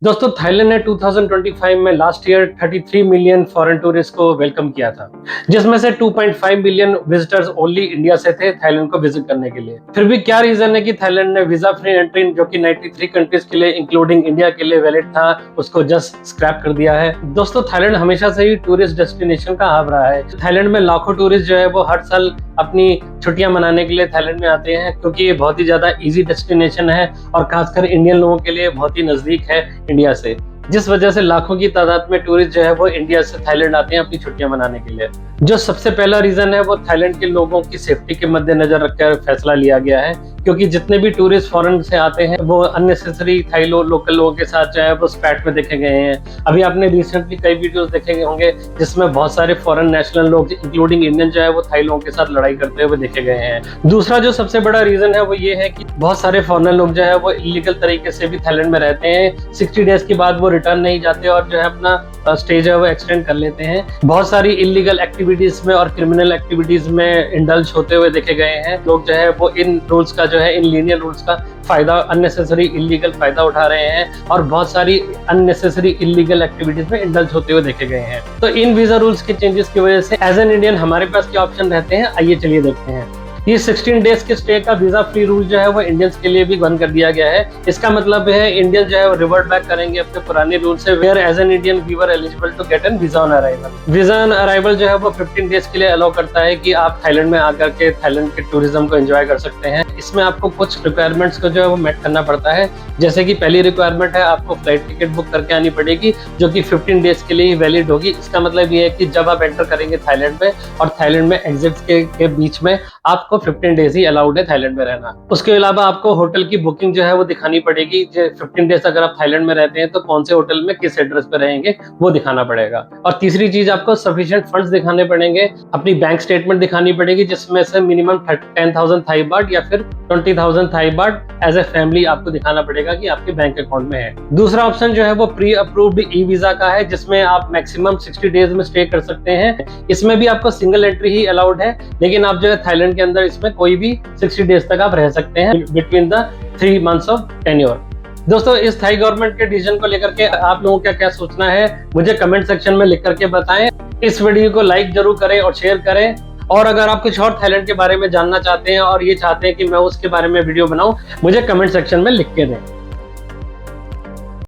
दोस्तों थाईलैंड ने 2025 में last year 33 million foreign tourist को वेलकम किया था, जिसमें से 2.5 मिलियन विजिटर्स ओनली इंडिया से थे थाईलैंड को विजिट करने के लिए। फिर भी क्या रीजन है कि थाईलैंड ने वीजा फ्री एंट्री जो कि 93 कंट्रीज के लिए इंक्लूडिंग इंडिया के लिए वैलिड था, उसको जस्ट स्क्रैप कर दिया है। दोस्तों थाईलैंड हमेशा से ही टूरिस्ट डेस्टिनेशन का हब रहा है। थाईलैंड में लाखों टूरिस्ट जो है वो हर साल अपनी छुट्टियां मनाने के लिए थाईलैंड में आते हैं, क्योंकि ये बहुत ही ज्यादा इजी डेस्टिनेशन है और खासकर इंडियन लोगों के लिए बहुत ही नजदीक है इंडिया से, जिस वजह से लाखों की तादाद में टूरिस्ट जो है वो इंडिया से थाईलैंड आते हैं अपनी छुट्टियां मनाने के लिए। जो सबसे पहला रीजन है वो थाईलैंड के लोगों की सेफ्टी के मद्देनजर रखकर फैसला लिया गया है, क्योंकि जितने भी टूरिस्ट फॉरेन से आते हैं वो अननेसेसरी थाई लोकल लोगों के साथ जो है वो स्पैट में देखे गए हैं। अभी आपने रिसेंटली कई वीडियोस देखे होंगे जिसमें बहुत सारे फॉरेन नेशनल लोग इंक्लूडिंग इंडियन जो है वो थाई लोगों के साथ लड़ाई करते हुए देखे गए हैं। दूसरा जो सबसे बड़ा रीजन है वो ये है कि बहुत सारे फॉरेनर लोग जो है वो इलीगल तरीके से भी थाईलैंड में रहते हैं। 60 डेज के बाद वो रिटर्न नहीं जाते और जो है अपना स्टे जो है वो एक्सटेंड कर लेते हैं। बहुत सारी इलीगल एक्टिविटीज में और क्रिमिनल एक्टिविटीज में इंडल्ज होते हुए देखे गए हैं। लोग जो है वो इन रूल्स का जो है इन लीनियर रूल्स का फायदा, अननेसेसरी इलीगल फायदा उठा रहे हैं और बहुत सारी अननेसेसरी इलीगल एक्टिविटीज में इंडल्ज होते हुए देखे गए हैं। तो इन वीजा रूल्स के चेंजेस की वजह से एज एन इंडियन हमारे पास क्या ऑप्शन रहते हैं, आइए चलिए देखते हैं। ये 16 डेज के स्टे का वीजा फ्री रूल जो है वो इंडियंस के लिए भी बंद कर दिया गया है। इसका मतलब है इंडियन जो है वो रिवर्ट बैक करेंगे अपने पुराने रूल से, whereas an Indian we were eligible to get a visa on arrival. Visa on arrival जो है वो 15 डेज के लिए अलाउ करता है कि आप थाईलैंड में आकर के थाईलैंड के टूरिज्म को एंजॉय कर सकते हैं। इसमें आपको कुछ रिक्वायरमेंट्स को जो है वो मेट करना पड़ता है, जैसे कि पहली रिक्वायरमेंट है आपको फ्लाइट टिकट बुक करके आनी पड़ेगी, जो कि 15 डेज के लिए वैलिड होगी। इसका मतलब ये है कि जब आप एंटर करेंगे थाईलैंड में और थाईलैंड में एग्जिट के बीच में आपको 15 डेज ही अलाउड है थाईलैंड में रहना। उसके अलावा आपको होटल की बुकिंग जो है वो दिखानी पड़ेगी। 15 डेज अगर आप थाईलैंड में रहते हैं तो कौन से होटल में किस एड्रेस पे रहेंगे वो दिखाना पड़ेगा। और तीसरी चीज आपको सफिशिएंट फंड्स दिखाने पड़ेंगे, अपनी बैंक स्टेटमेंट दिखानी पड़ेगी जिसमें से मिनिमम 10,000 थाई बाट या फिर 20,000 थाई बाट एज ए फैमिली आपको दिखाना पड़ेगा कि आपके बैंक अकाउंट में है। दूसरा ऑप्शन जो है वो प्री अप्रूव्ड ई वीजा का है, जिसमें आप मैक्सिमम 60 डेज में स्टे कर सकते हैं। इसमें भी आपको सिंगल एंट्री ही अलाउड है, लेकिन आप जो है थाईलैंड के अंदर इसमें कोई भी 60 डेज तक आप रह सकते हैं between the 3 months of tenure. दोस्तों इस थाई गवर्नमेंट के डिसीजन को लेकर के आप लोगों का क्या सोचना है मुझे कमेंट सेक्शन में लिख करके बताएं। इस वीडियो को लाइक जरूर करें और शेयर करें, और अगर आप कुछ और थाईलैंड के बारे में जानना चाहते हैं और ये चाहते हैं कि मैं उसके बारे में वीडियो बनाऊं, मुझे कमेंट सेक्शन में लिख के दें।